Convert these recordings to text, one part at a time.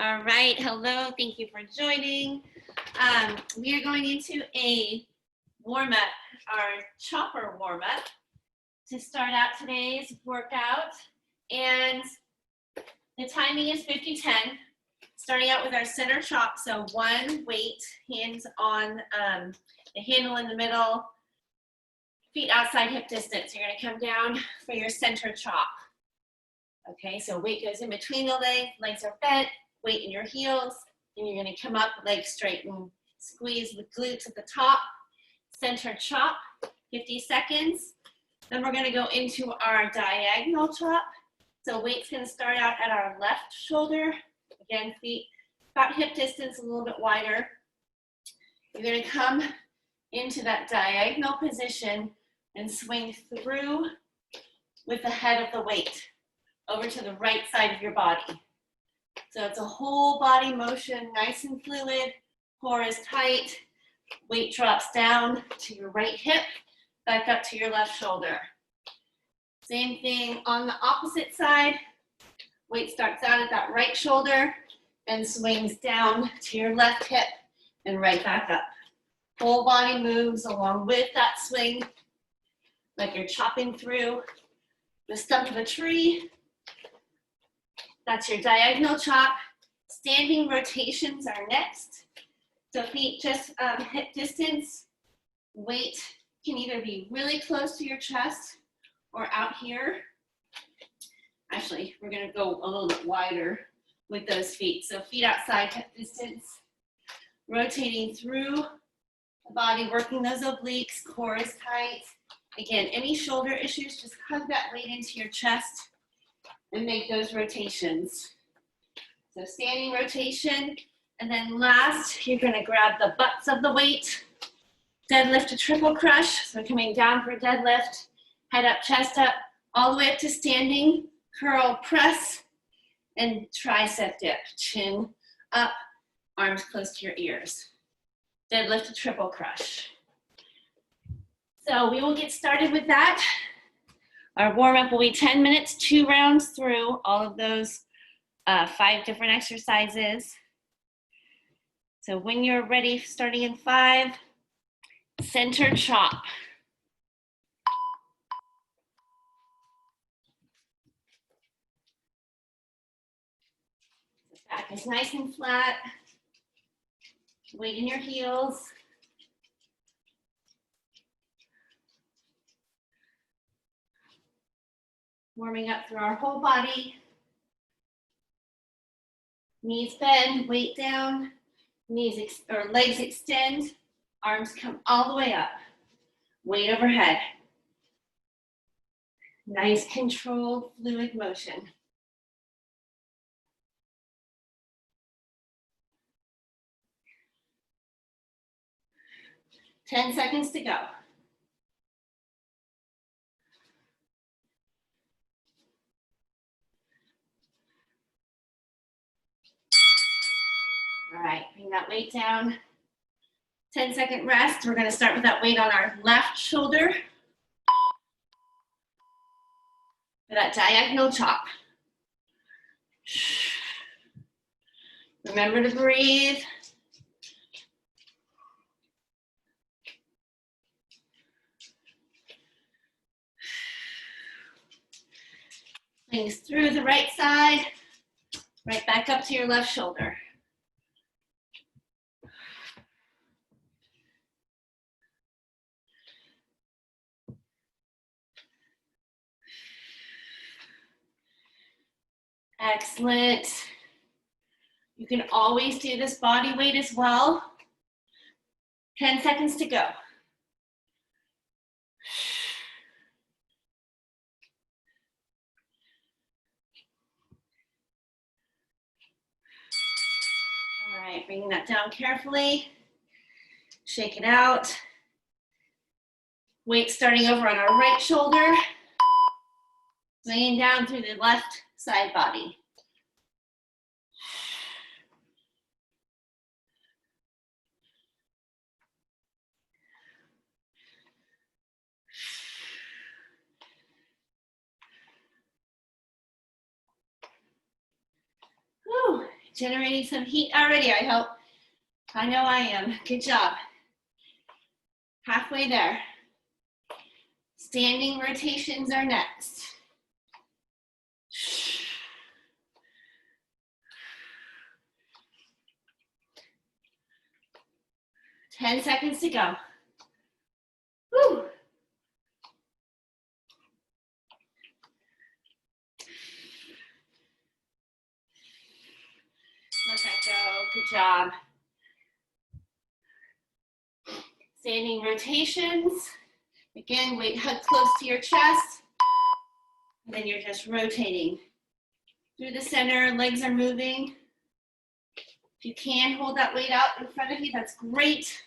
All right, hello, thank you for joining. We are going into a warm-up, our chopper warm-up to start out today's workout. And the timing is 50-10, starting out with our center chop. So one weight, hands on the handle in the middle, feet outside hip distance. You're gonna come down for your center chop. Okay, so weight goes in between the legs, legs are bent, weight in your heels, and you're gonna come up, legs straight and squeeze the glutes at the top, center chop, 50 seconds. Then we're gonna go into our diagonal chop. So weight's gonna start out at our left shoulder. Again, feet about hip distance, a little bit wider. You're gonna come into that diagonal position and swing through with the head of the weight over to the right side of your body. So it's a whole body motion, nice and fluid, core is tight, weight drops down to your right hip, back up to your left shoulder. Same thing on the opposite side, weight starts out at that right shoulder and swings down to your left hip and right back up. Whole body moves along with that swing, like you're chopping through the stump of a tree. That's your diagonal chop. Standing rotations are next. So feet just hip distance. Weight can either be really close to your chest or out here. Actually, we're gonna go a little bit wider with those feet. So feet outside hip distance, rotating through the body, working those obliques, core is tight. Again, any shoulder issues, just hug that weight into your chest and make those rotations. So standing rotation, and then last, you're gonna grab the butts of the weight, deadlift to triple crush. So coming down for deadlift, head up, chest up, all the way up to standing, curl, press, and tricep dip. Chin up, arms close to your ears. Deadlift to triple crush. So we will get started with that. Our warm-up will be 10 minutes, 2 rounds through all of those 5 different exercises. So when you're ready, starting in 5, center chop. The back is nice and flat. Weight in your heels. Warming up through our whole body. Knees bend, weight down, legs extend, arms come all the way up. Weight overhead. Nice controlled fluid motion. Ten seconds to go. All right, bring that weight down. 10-second rest. We're gonna start with that weight on our left shoulder for that diagonal chop. Remember to breathe. Swings through the right side, right back up to your left shoulder. Excellent. You can always do this body weight as well. 10 seconds to go. All right, bringing that down carefully. Shake it out. Weight starting over on our right shoulder. Swinging down through the left side body. Whew. generating some heat already, I hope. I know I am. Good job. Halfway there. Standing rotations are next. Ten seconds to go. Woo. Let that go. Good job. Standing rotations. Again, weight hug close to your chest. And then you're just rotating through the center. Legs are moving. If you can hold that weight out in front of you, that's great.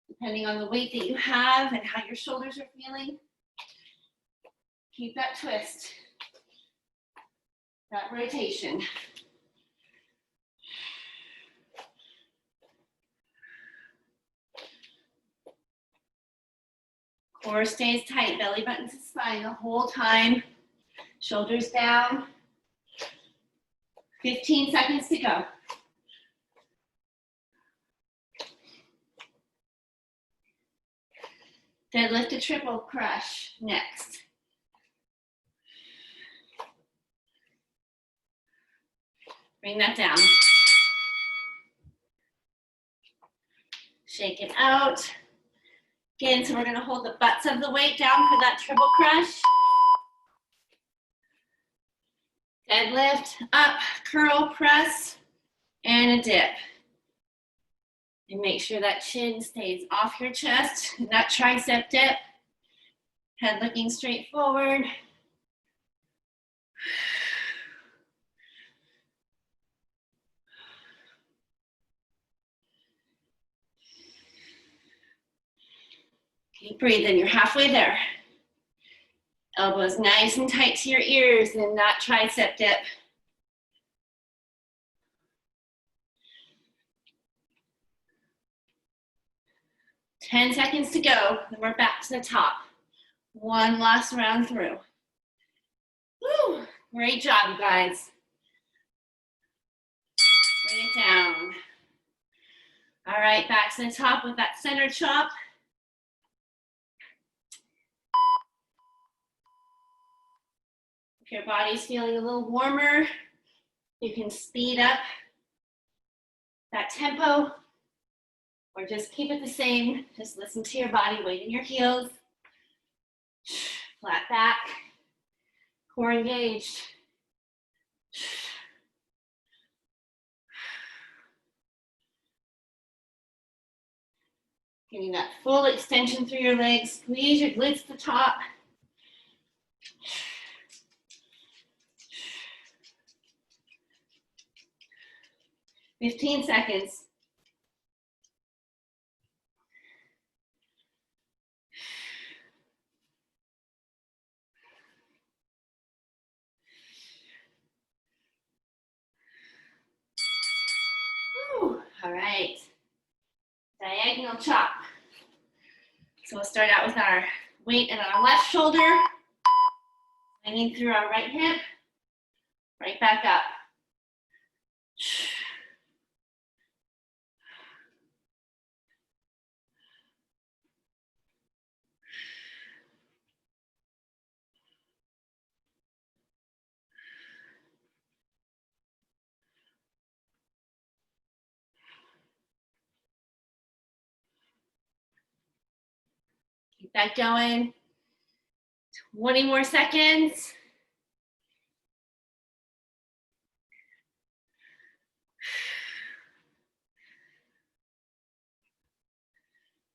Depending on the weight that you have and how your shoulders are feeling. Keep that twist, that rotation. Core stays tight, belly button to spine the whole time. Shoulders down. 15 seconds to go. Deadlift to triple crush next. Bring that down. Shake it out. Again, so we're going to hold the butts of the weight down for that triple crush. Deadlift, up, curl, press, and a dip. And make sure that chin stays off your chest, and that tricep dip. Head looking straight forward. Keep breathing, you're halfway there. Elbows nice and tight to your ears and that tricep dip. Ten seconds to go, then we're back to the top. One last round through. Woo, great job, you guys. Bring it down. All right, back to the top with that center chop. If your body's feeling a little warmer, you can speed up that tempo or just keep it the same. Just listen to your body, weight in your heels. Flat back, core engaged. Getting that full extension through your legs. Squeeze your glutes to the top. Fifteen seconds. Whew. All right. Diagonal chop. So we'll start out with our weight in our left shoulder, hanging through our right hip, right back up. Keep that going. 20 more seconds.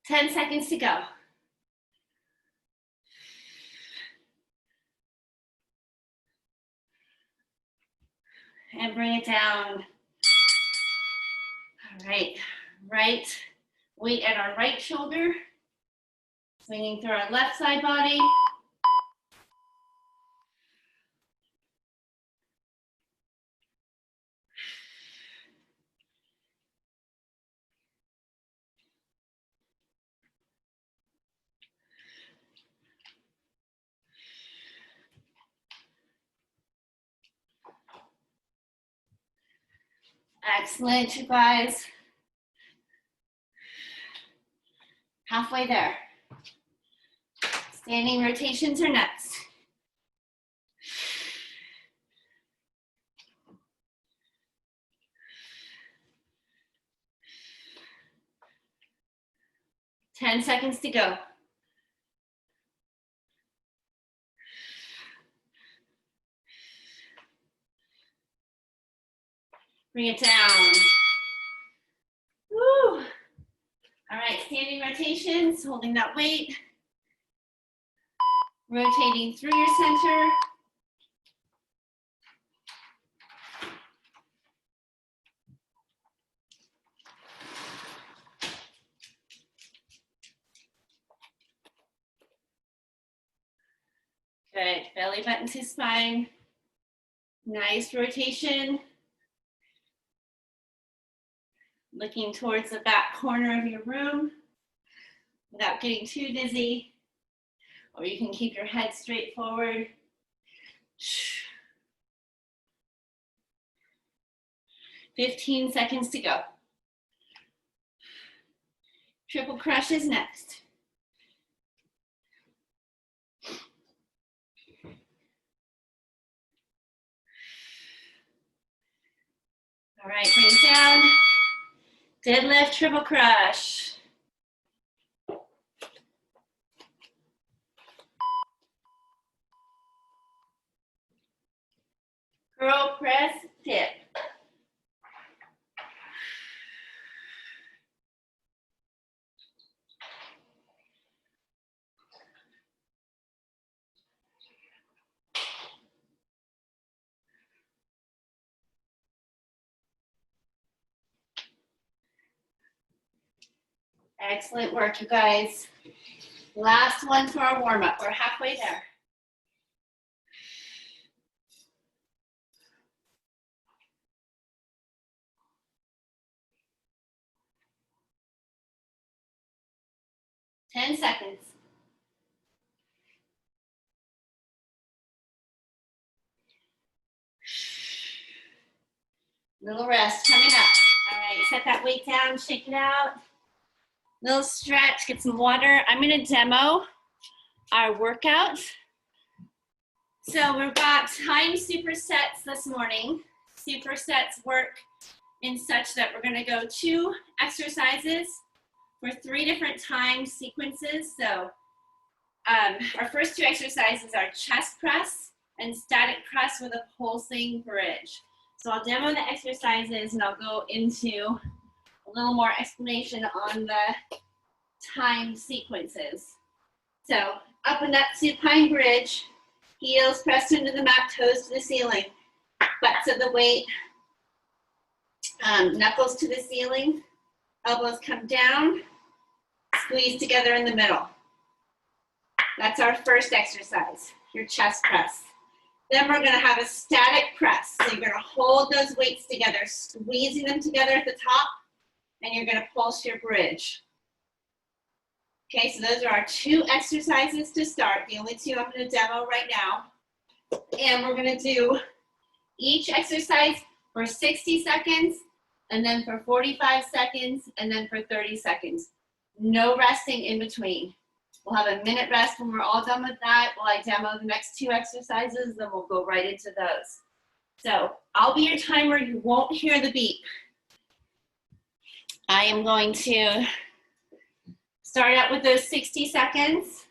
Ten seconds to go. And bring it down. All right, right weight at our right shoulder. Swinging through our left side body. Excellent, you guys. Halfway there. Standing rotations are next. Ten seconds to go. Bring it down. Woo. All right, standing rotations, holding that weight. Rotating through your center. Good, belly button to spine. Nice rotation. Looking towards the back corner of your room without getting too dizzy. Or you can keep your head straight forward. 15 seconds to go. Triple crush is next. All right, bring it down. Deadlift, triple crush. Curl, press, dip. Excellent work, you guys. Last one for our warm-up. We're halfway there. Ten seconds. Little rest coming up. All right, set that weight down, shake it out. Little stretch, get some water. I'm gonna demo our workout. So we've got time supersets this morning. Supersets work in such that we're gonna go 2 exercises for 3 different time sequences. So our first 2 exercises are chest press and static press with a pulsing bridge. So I'll demo the exercises and I'll go into a little more explanation on the time sequences. So up in that supine bridge, heels pressed into the mat, toes to the ceiling, butts of the weight, knuckles to the ceiling, elbows come down, squeeze together in the middle. That's our first exercise, your chest press. Then we're gonna have a static press. So you're gonna hold those weights together, squeezing them together at the top, and you're gonna pulse your bridge. Okay, so those are our 2 exercises to start, the only 2 I'm gonna demo right now. And we're gonna do each exercise for 60 seconds, and then for 45 seconds, and then for 30 seconds. No resting in between. We'll have a minute rest when we're all done with that. While I demo the next 2 exercises, then we'll go right into those. So I'll be your timer. You won't hear the beep. I am going to start out with those 60 seconds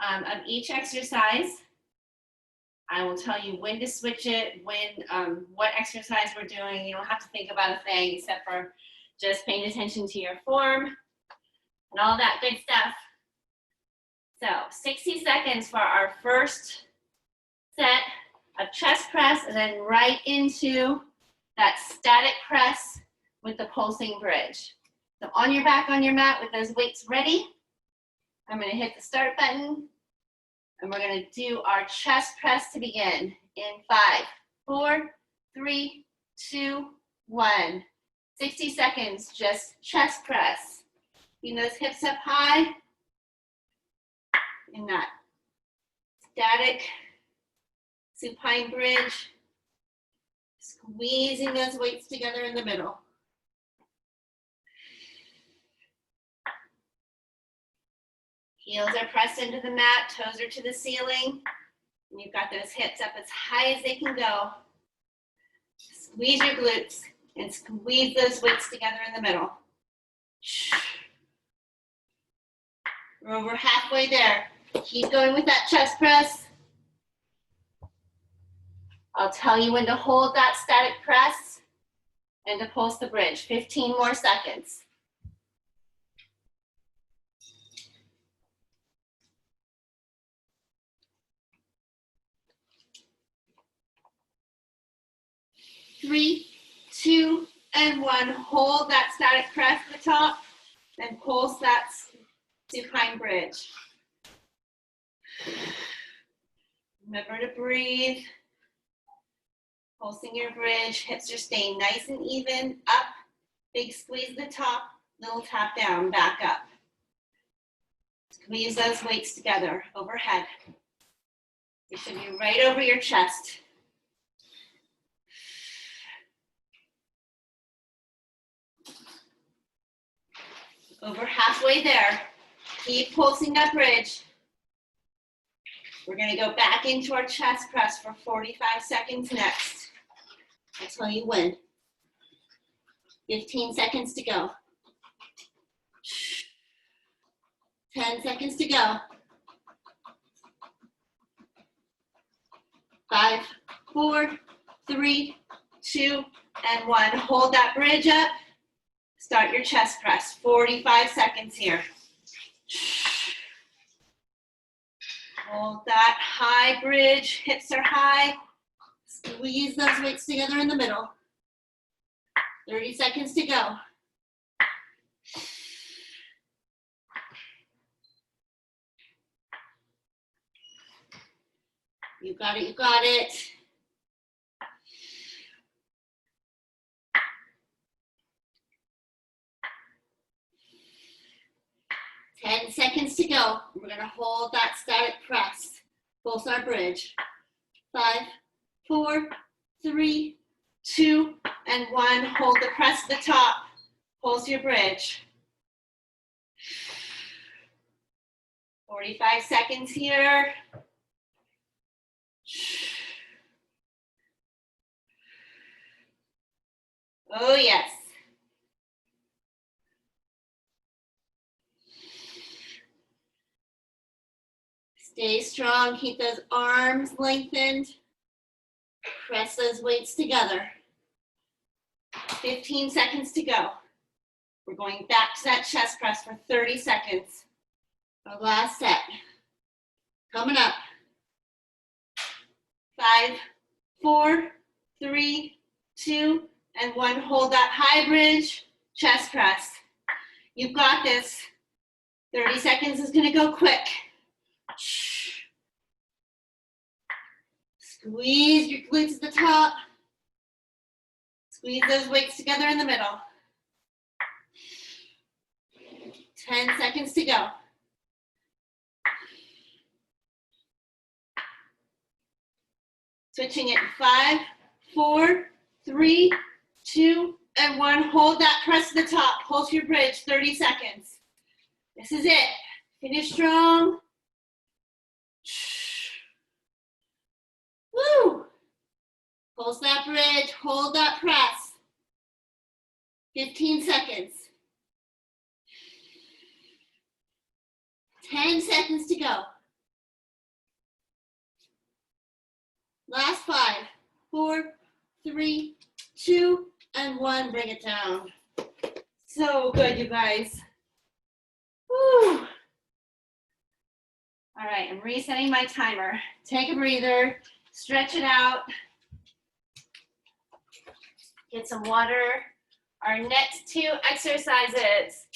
of each exercise. I will tell you when to switch it, what exercise we're doing. You don't have to think about a thing except for just paying attention to your form and all that good stuff. So 60 seconds for our first set of chest press, and then right into that static press with the pulsing bridge. So on your back on your mat with those weights ready, I'm gonna hit the start button, and we're gonna do our chest press to begin in 5, 4, 3, 2, 1. 60 seconds, just chest press. Keeping those hips up high in that static supine bridge. Squeezing those weights together in the middle. Heels are pressed into the mat, toes are to the ceiling. And you've got those hips up as high as they can go. Squeeze your glutes and squeeze those weights together in the middle. We're over halfway there. Keep going with that chest press. I'll tell you when to hold that static press and to pulse the bridge. 15 more seconds. Three, two, and one. Hold that static press at the top and pulse that supine bridge. Remember to breathe. Pulsing your bridge. Hips are staying nice and even. Up. Big squeeze at the top. Little tap down. Back up. Squeeze those weights together overhead. It should be right over your chest. Over halfway there. Keep pulsing that bridge. We're going to go back into our chest press for 45 seconds next. I'll tell you when. 15 seconds to go. 10 seconds to go. 5, 4, 3, 2, and 1. Hold that bridge up. Start your chest press. 45 seconds here. Hold that high bridge. Hips are high. Squeeze those weights together in the middle. 30 seconds to go. You got it, you got it. Ten seconds to go. We're gonna hold that static press. Pulse our bridge. 5, 4, 3, 2, and 1. Hold the press at the top. Pulse your bridge. 45 seconds here. Oh, yes. Stay strong. Keep those arms lengthened. Press those weights together. 15 seconds to go. We're going back to that chest press for 30 seconds. Our last set. Coming up. 5, 4, 3, 2, and 1. Hold that high bridge, chest press. You've got this. 30 seconds is gonna go quick. Squeeze your glutes at the top. Squeeze those weights together in the middle. 10 seconds to go. Switching it in 5, 4, 3, 2, and 1. Hold that press to the top. Pulse your bridge, 30 seconds. This is it. Finish strong. Woo! Pulse that bridge, hold that press. 15 seconds. 10 seconds to go. Last 5, 4, 3, 2, and 1. Bring it down. So good, you guys. Woo. All right, I'm resetting my timer. Take a breather, stretch it out. Get some water. Our next 2 exercises,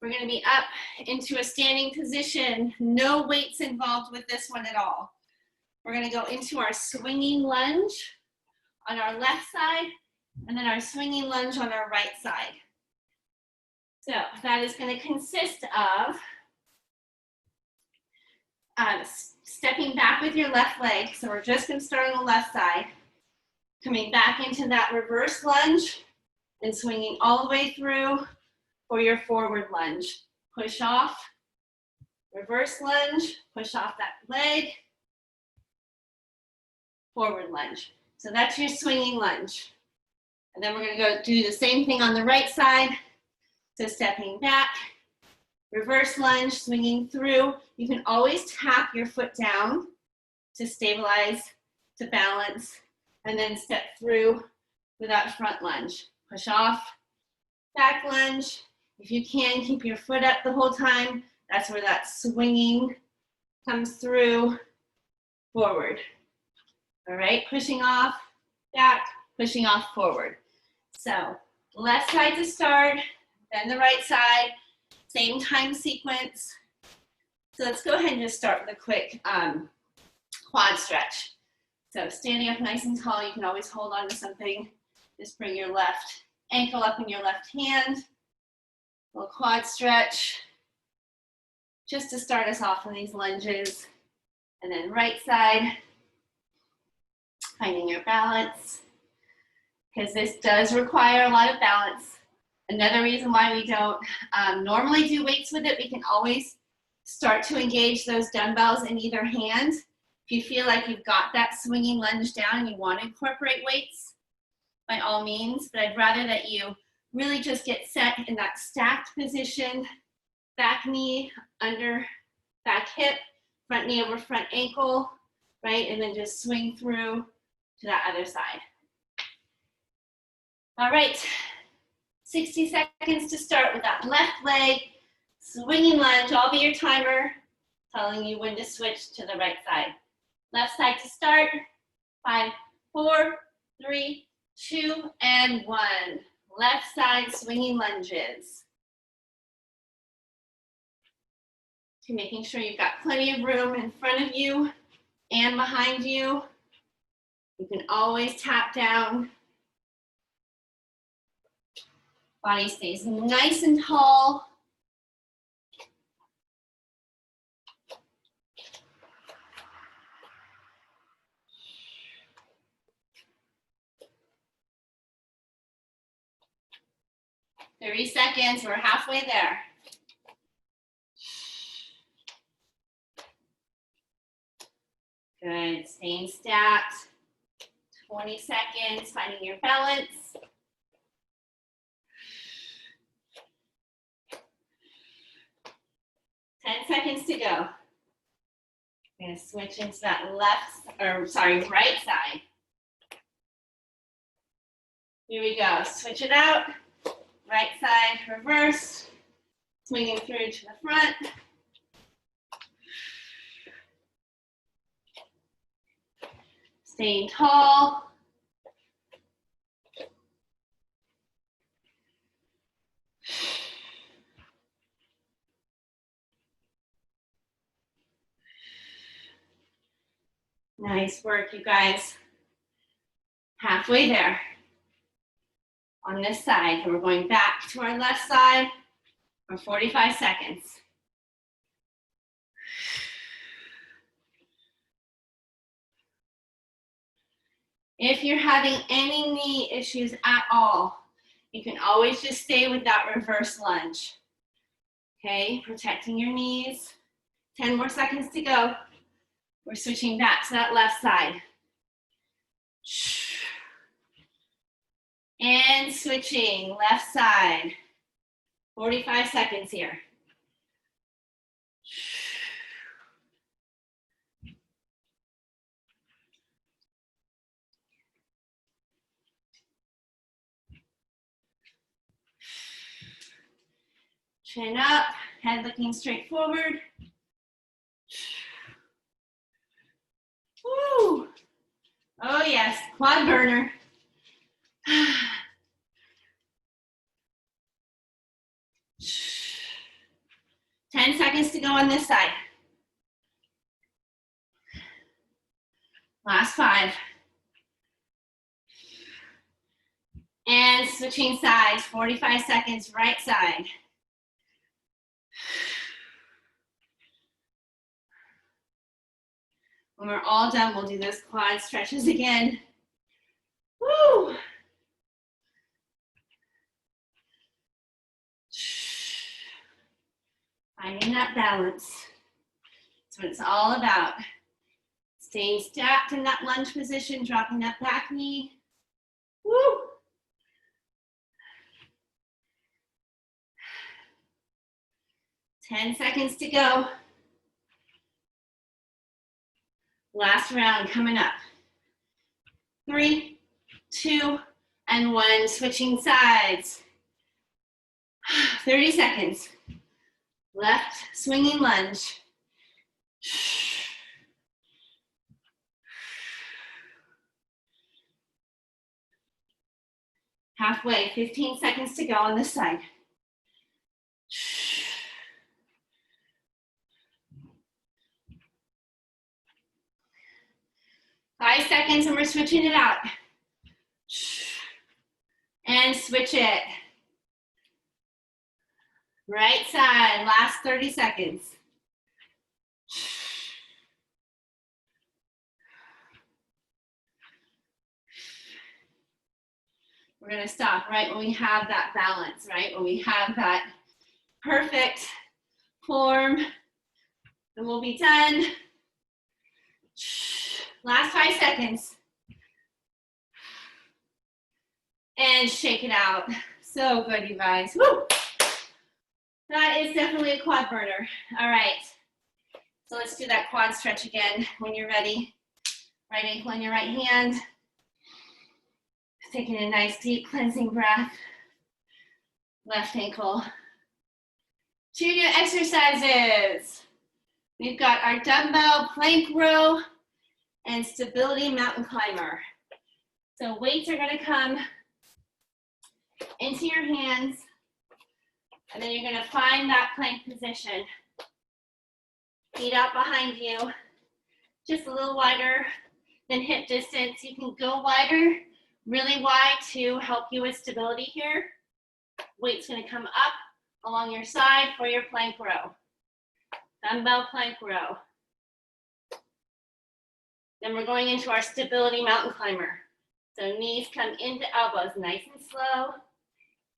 we're going to be up into a standing position. No weights involved with this one at all. We're going to go into our swinging lunge on our left side and then our swinging lunge on our right side. So that is going to consist of stepping back with your left leg. So we're just going to start on the left side. Coming back into that reverse lunge and swinging all the way through for your forward lunge. Push off, reverse lunge, push off that leg, forward lunge. So that's your swinging lunge. And then we're gonna go do the same thing on the right side. So stepping back, reverse lunge, swinging through. You can always tap your foot down to stabilize, to balance, and then step through with that front lunge. Push off, back lunge. If you can, keep your foot up the whole time. That's where that swinging comes through, forward. All right, pushing off, back, pushing off, forward. So left side to start, then the right side, same time sequence. So let's go ahead and just start with a quick quad stretch. So standing up nice and tall, you can always hold on to something. Just bring your left ankle up in your left hand. A little quad stretch. Just to start us off on these lunges. And then right side, finding your balance. Because this does require a lot of balance. Another reason why we don't normally do weights with it, we can always start to engage those dumbbells in either hand. If you feel like you've got that swinging lunge down and you want to incorporate weights, by all means, but I'd rather that you really just get set in that stacked position, back knee under back hip, front knee over front ankle, right? And then just swing through to that other side. All right, 60 seconds to start with that left leg, swinging lunge. I'll be your timer, telling you when to switch to the right side. Left side to start, 5, 4, 3, 2, and 1. Left side swinging lunges. Okay, making sure you've got plenty of room in front of you and behind you. You can always tap down. Body stays nice and tall. Thirty seconds, we're halfway there. Good, staying stacked. 20 seconds, finding your balance. Seconds to go. I'm going to switch into that right side. Here we go. Switch it out. Right side, reverse. Swinging through to the front. Staying tall. Nice work, you guys. Halfway there. On this side, and we're going back to our left side for 45 seconds. If you're having any knee issues at all, you can always just stay with that reverse lunge. Okay, protecting your knees. 10 more seconds to go. We're switching back to that left side. And switching, left side. 45 seconds here. Chin up, head looking straight forward. Woo! Oh yes, quad burner. 10 seconds to go on this side. Last 5. And switching sides, 45 seconds, right side. When we're all done, we'll do those quad stretches again. Woo. Finding that balance. That's what it's all about. Staying stacked in that lunge position, dropping that back knee. Woo! 10 seconds to go. Last round coming up. 3, 2, and 1. Switching sides. 30 seconds. Left swinging lunge. Halfway, 15 seconds to go on this side. 5 seconds and we're switching it out. And switch it. Right side, last 30 seconds. We're gonna stop right when we have that balance, right? When we have that perfect form, then we'll be done. Last 5 seconds. And shake it out. So good, you guys. Woo! That is definitely a quad burner. All right. So let's do that quad stretch again when you're ready. Right ankle on your right hand. Taking a nice deep cleansing breath. Left ankle. 2 new exercises. We've got our dumbbell plank row and stability mountain climber. So weights are gonna come into your hands, and then you're gonna find that plank position. Feet out behind you, just a little wider than hip distance. You can go wider, really wide to help you with stability here. Weight's gonna come up along your side for your plank row. Dumbbell plank row. Then we're going into our stability mountain climber. So knees come into elbows, nice and slow.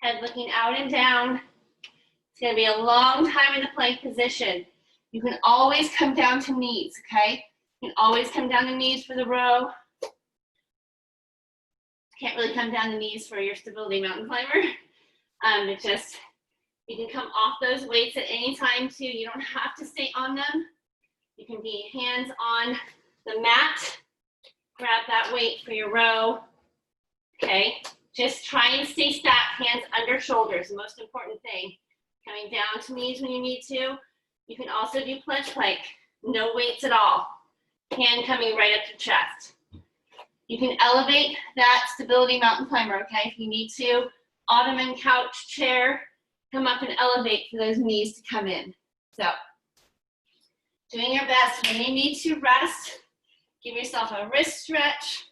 Head looking out and down. It's gonna be a long time in the plank position. You can always come down to knees, okay? You can always come down to knees for the row. Can't really come down to knees for your stability mountain climber. It's just, you can come off those weights at any time too. You don't have to stay on them. You can be hands on the mat. Grab that weight for your row. Okay, just try and stay stacked, hands under shoulders, the most important thing. Coming down to knees when you need to. You can also do pledge plank, no weights at all. Hand coming right up to chest. You can elevate that stability mountain climber, okay, if you need to. Ottoman, couch, chair, come up and elevate for those knees to come in. So, doing your best. When you need to rest, give yourself a wrist stretch.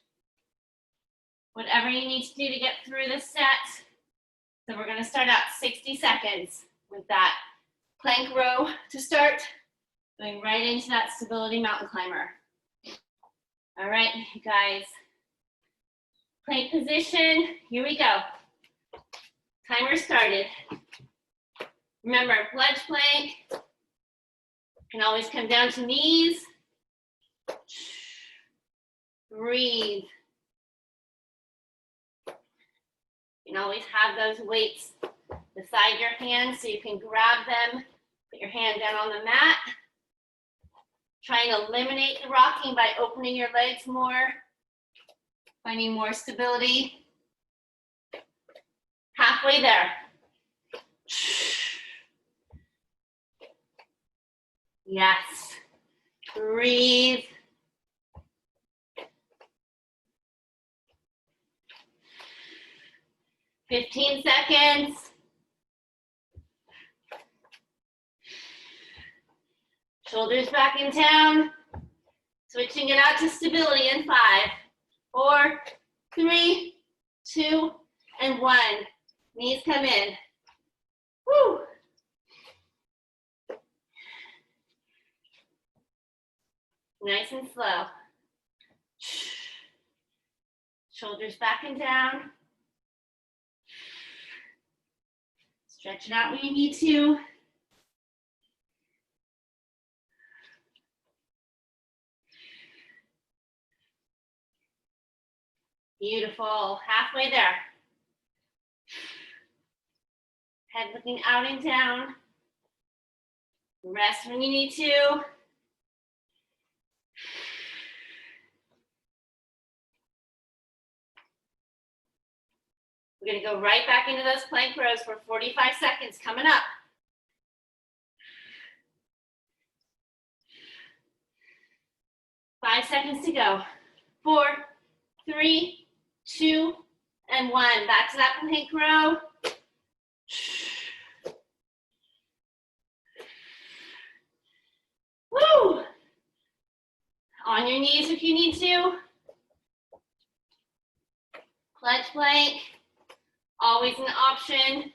Whatever you need to do to get through this set. So we're gonna start out 60 seconds with that plank row to start, going right into that stability mountain climber. All right, you guys. Plank position, here we go. Timer started. Remember, pledge plank. Can always come down to knees. Breathe. You can always have those weights beside your hands so you can grab them, put your hand down on the mat. Try and eliminate the rocking by opening your legs more, finding more stability. Halfway there. Yes. Breathe. "15 seconds. Shoulders back in town. Switching it out to stability in 5, 4, 3, 2, and 1. Knees come in. Woo. Nice and slow. Shoulders back and down. Stretch it out when you need to. Beautiful, halfway there. Head looking out and down. Rest when you need to. We're gonna go right back into those plank rows for 45 seconds coming up. 5 seconds to go. 4, 3, 2, and 1. Back to that plank row. Woo! On your knees if you need to. Pledge plank, always an option.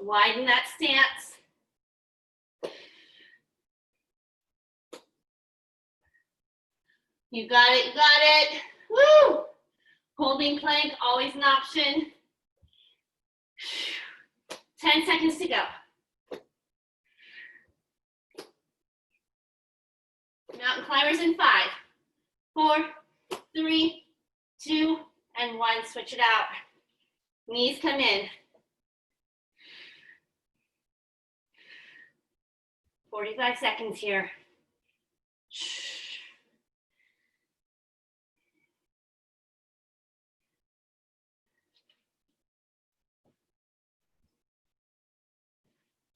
Widen that stance. You got it, you got it. Woo! Holding plank, always an option. 10 seconds to go. Mountain climbers in 5, 4, 3, 2, and 1. Switch it out. Knees come in. 45 seconds here.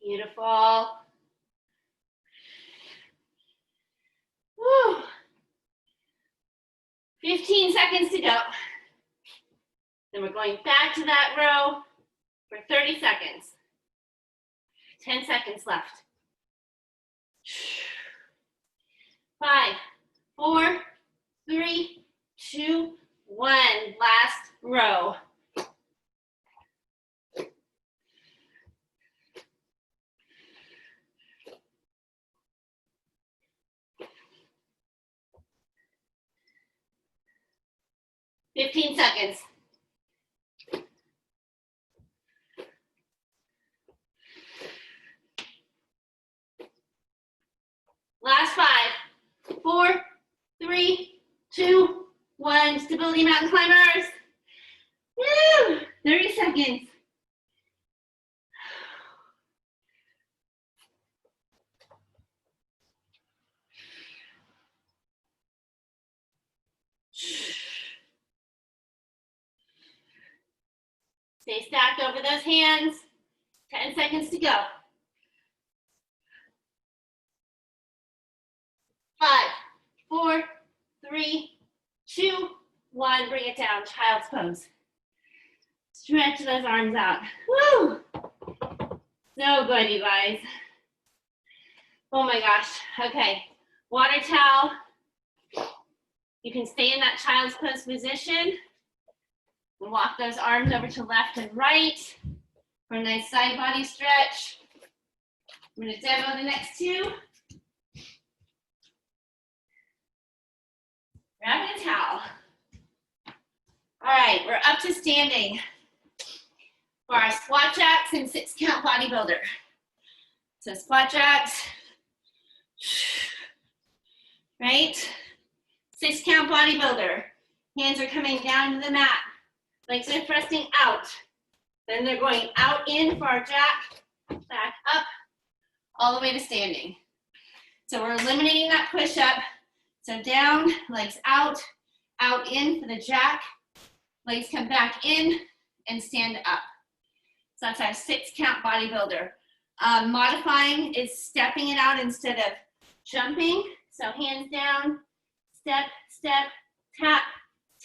Beautiful. Woo. 15 seconds to go. Then we're going back to that row for 30 seconds. 10 seconds left. 5, 4, 3, 2, 1. Last row. Fifteen seconds. Last 5, 4, 3, 2, 1. Stability mountain climbers. Woo! 30 seconds. Stay stacked over those hands. 10 seconds to go. 5, 4, 3, 2, 1. Bring it down, child's pose. Stretch those arms out. Woo! So good, you guys. Oh my gosh. Okay, water towel. You can stay in that child's pose position. And walk those arms over to left and right for a nice side body stretch. I'm going to demo the next 2. Grab a towel. All right, we're up to standing for our squat jacks and 6-count bodybuilder. So squat jacks, right? 6-count bodybuilder. Hands are coming down to the mat. Legs are thrusting out. Then they're going out in for our jack, back up, all the way to standing. So we're eliminating that push up. So down, legs out, out in for the jack. Legs come back in and stand up. So that's our 6-count bodybuilder. Modifying is stepping it out instead of jumping. So hands down, step, step, tap,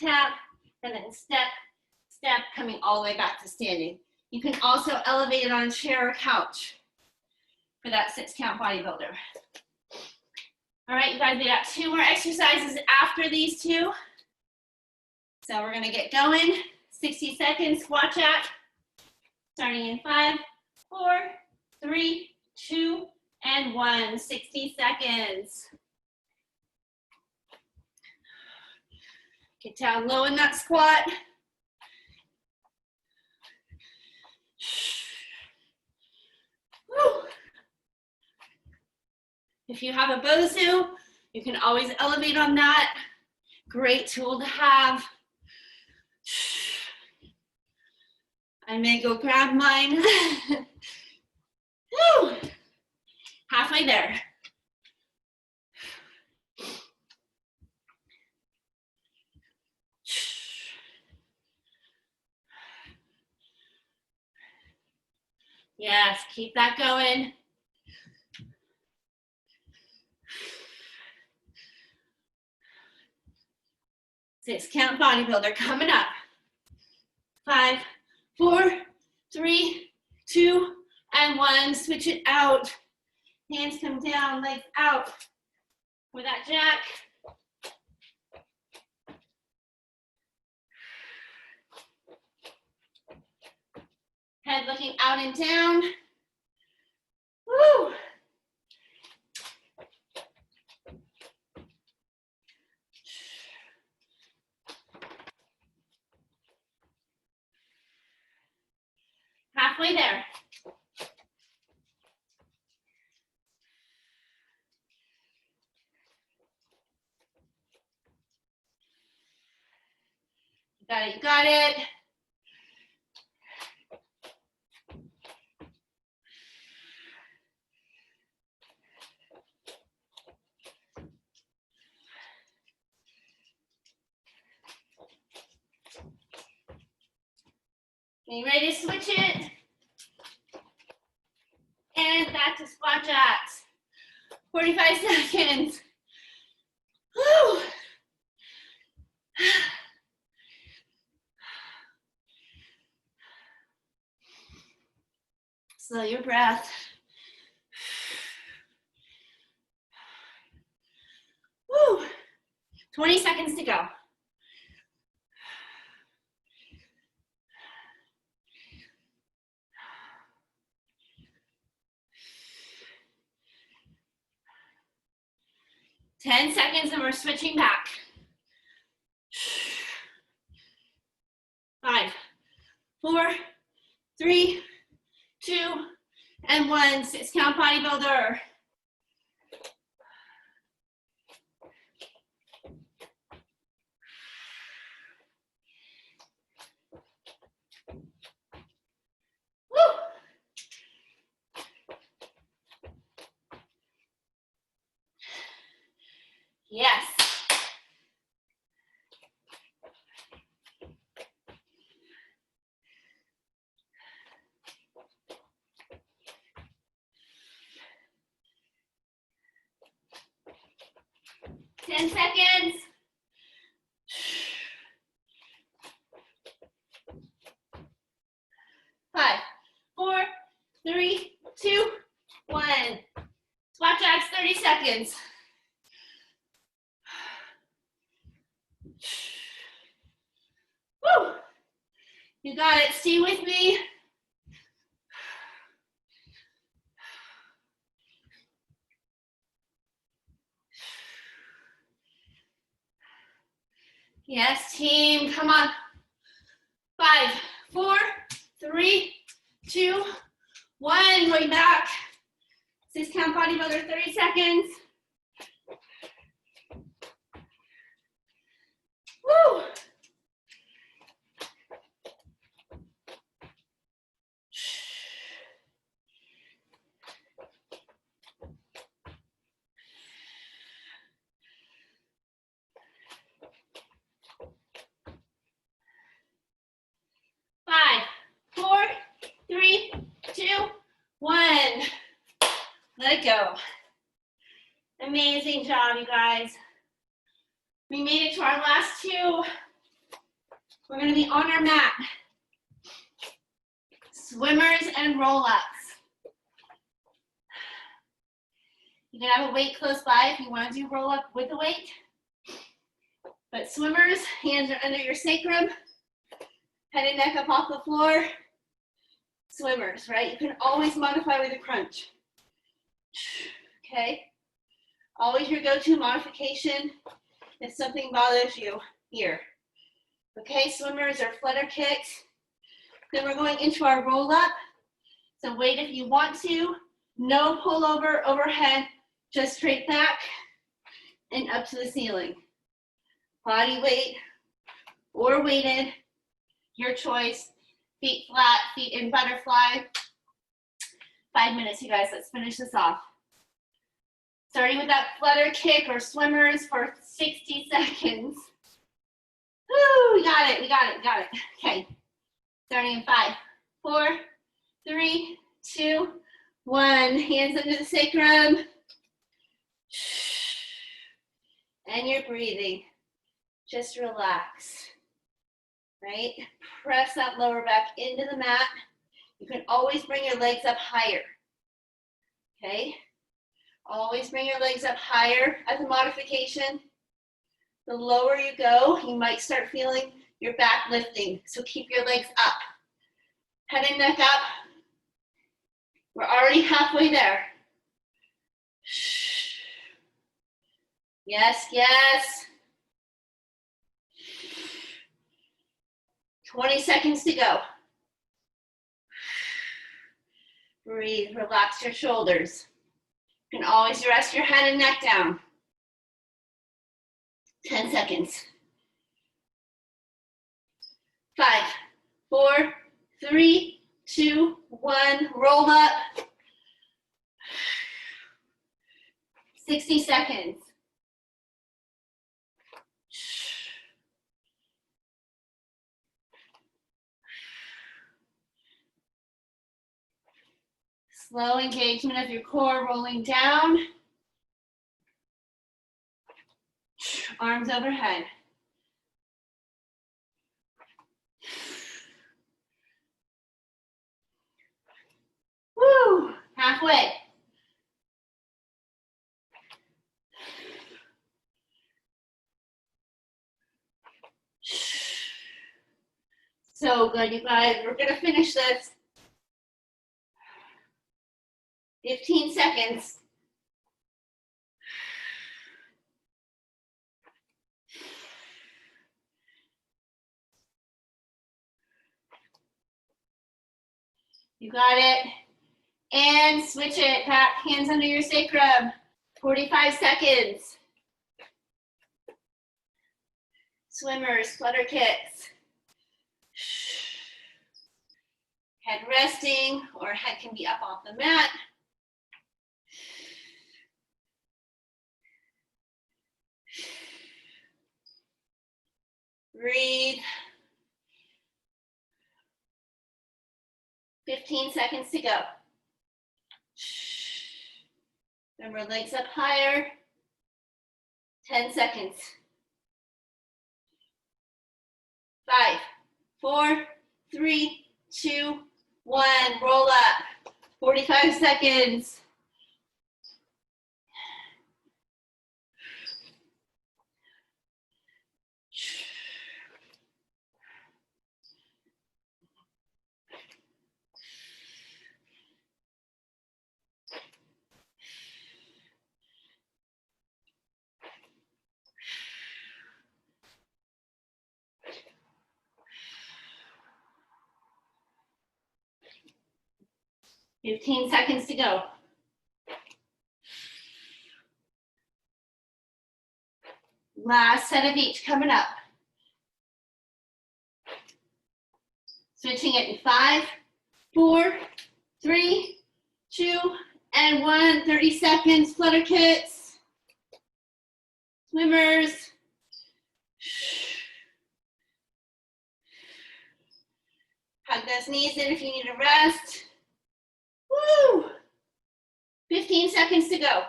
tap, and then step, step, coming all the way back to standing. You can also elevate it on a chair or couch for that 6-count bodybuilder. All right, you guys, we got 2 more exercises after these 2. So we're gonna get going. 60 seconds, squat jack. Starting in 5, 4, 3, 2, and 1. 60 seconds. Get down low in that squat. Woo. If you have a BOSU, you can always elevate on that. Great tool to have. I may go grab mine. Woo. Halfway there. Yes, keep that going. Six count bodybuilder coming up. 5, 4, 3, 2, and 1. Switch it out. Hands come down, legs out for that jack. Head looking out and down. Woo! Halfway there. Got it, you got it. Getting ready to switch it. And back to squat jacks. 45 seconds. Woo! Slow your breath. Woo! 20 seconds to go. Ten seconds and we're switching back. 5, 4, 3, 2, and 1. 6 count bodybuilder. Woo! Yes. Ten seconds. Five, 4, 3, 2, 1. Squat jacks, 30 seconds. Woo! You got it. Stay with me. Yes, team. Come on. 5, 4, 3, 2, 1. Going back. 6 count bodybuilder, 30 seconds. Woo! Five, 4, 3, 2, 1. Let it go. Amazing job, you guys. We made it to our last 2. We're going to be on our mat. Swimmers and roll-ups. You can have a weight close by if you want to do roll-up with the weight. But swimmers, hands are under your sacrum. Head and neck up off the floor. Swimmers, right? You can always modify with a crunch. Okay? Always your go-to modification if something bothers you. here. Okay, swimmers or flutter kicks. Then we're going into our roll up. So wait if you want to. No pull over overhead, just straight back and up to the ceiling. Body weight or weighted, your choice. Feet flat, feet in butterfly. 5 minutes, you guys. Let's finish this off. Starting with that flutter kick or swimmers for 60 seconds. Woo, we got it, we got it, we got it. Okay, starting in 5, 4, 3, 2, 1. Hands under the sacrum. And you're breathing. Just relax, right? Press that lower back into the mat. You can always bring your legs up higher, okay? Always bring your legs up higher as a modification. The lower you go, you might start feeling your back lifting. So keep your legs up. Head and neck up. We're already halfway there. Yes, yes. 20 seconds to go. Breathe, relax your shoulders. You can always rest your head and neck down. 10 seconds. 5, 4, 3, 2, 1. Roll up. 60 seconds. Slow engagement of your core rolling down. Arms overhead. Woo! Halfway. So good, you guys. We're gonna finish this. 15 seconds. You got it. And switch it. Back, hands under your sacrum. 45 seconds. Swimmers, flutter kicks. Head resting, or head can be up off the mat. Breathe. 15 seconds to go. Remember, legs up higher. 10 seconds. 5, 4, 3, 2, 1. Roll up. 45 seconds. Fifteen seconds to go. Last set of each coming up. Switching it in 5, 4, 3, 2, and 1. 30 seconds. Flutter kicks. Swimmers. Hug those knees in if you need a rest. Woo! 15 seconds to go.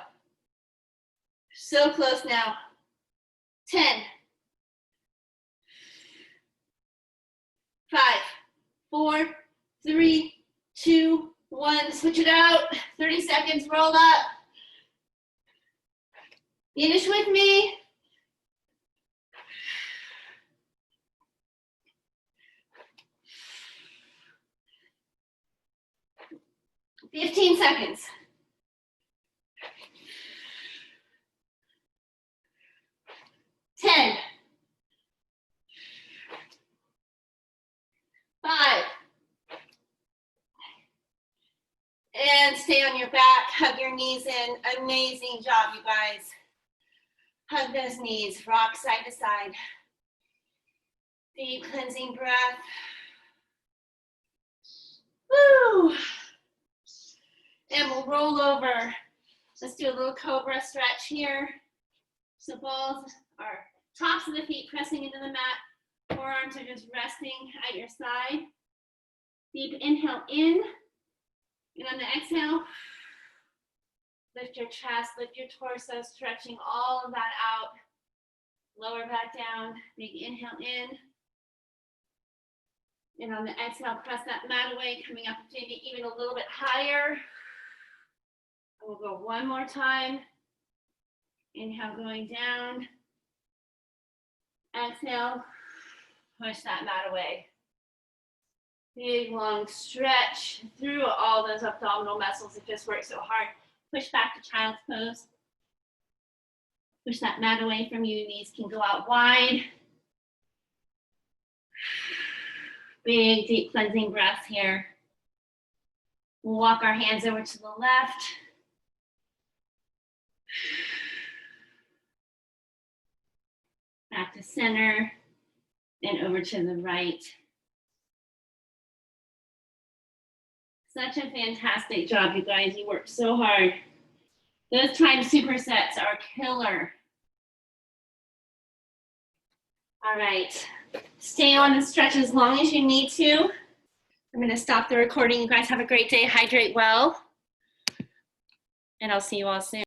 So close now. 10, 5, 4, 3, 2, 1. Switch it out. 30 seconds. Roll up. Finish with me. Fifteen seconds. 10, stay on your back, hug your knees in. Amazing job, you guys. Hug those knees, rock side to side. Deep cleansing breath. Woo! And we'll roll over. Let's do a little cobra stretch here. So balls are tops of the feet pressing into the mat. Forearms are just resting at your side. Deep inhale in. And on the exhale, lift your chest, lift your torso, stretching all of that out. Lower back down. Big inhale in. And on the exhale, press that mat away, coming up maybe even a little bit higher. And we'll go one more time. Inhale, going down. Exhale, push that mat away. Big, long stretch through all those abdominal muscles that just worked so hard. Push back to child's pose. Push that mat away from you. Knees can go out wide. Big, deep cleansing breaths here. We'll walk our hands over to the left. Back to center, and over to the right. Such a fantastic job, you guys. You worked so hard. Those time supersets are killer. All right, stay on and stretch as long as you need to. I'm gonna stop the recording. You guys have a great day, hydrate well, and I'll see you all soon.